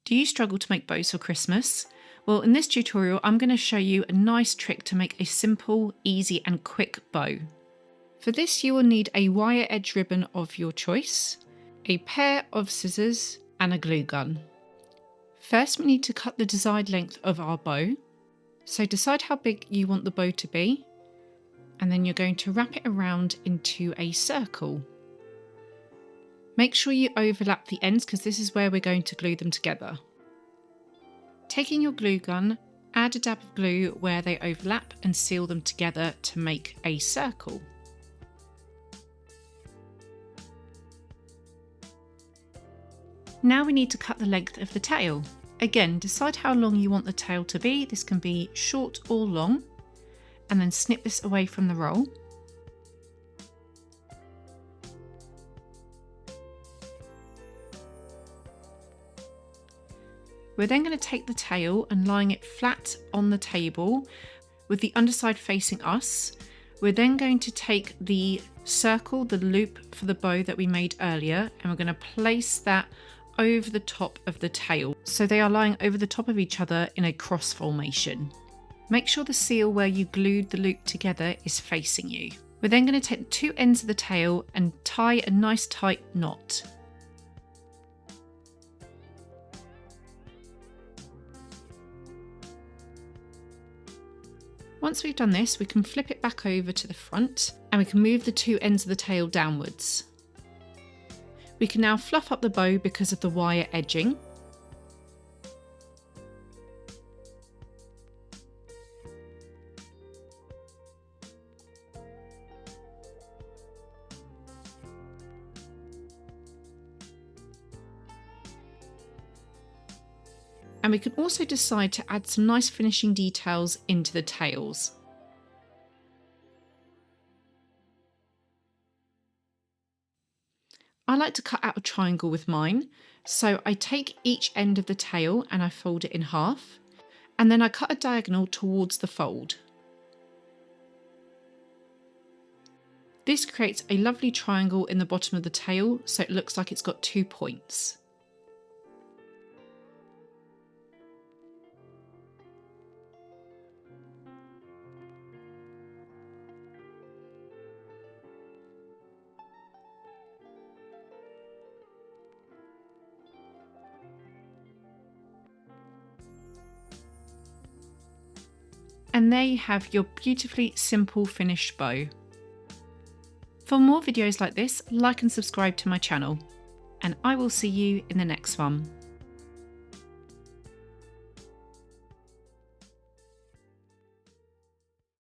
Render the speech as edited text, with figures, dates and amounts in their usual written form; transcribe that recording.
Do you struggle to make bows for Christmas? Well, in this tutorial, I'm going to show you a nice trick to make a simple, easy and quick bow. For this, you will need a wire edge ribbon of your choice, a pair of scissors and a glue gun. First, we need to cut the desired length of our bow. So decide how big you want the bow to be, and then you're going to wrap it around into a circle. Make sure you overlap the ends because this is where we're going to glue them together. Taking your glue gun, add a dab of glue where they overlap and seal them together to make a circle. Now we need to cut the length of the tail. Again, decide how long you want the tail to be. This can be short or long, and then snip this away from the roll. We're then going to take the tail and lying it flat on the table with the underside facing us. We're then going to take the circle, the loop for the bow that we made earlier, and we're going to place that over the top of the tail. So they are lying over the top of each other in a cross formation. Make sure the seal where you glued the loop together is facing you. We're then going to take the two ends of the tail and tie a nice tight knot. Once we've done this, we can flip it back over to the front and we can move the two ends of the tail downwards. We can now fluff up the bow because of the wire edging. And we can also decide to add some nice finishing details into the tails. I like to cut out a triangle with mine, so I take each end of the tail and I fold it in half, and then I cut a diagonal towards the fold. This creates a lovely triangle in the bottom of the tail, so it looks like it's got 2 points. And there you have your beautifully simple finished bow. For more videos like this, like and subscribe to my channel, and I will see you in the next one.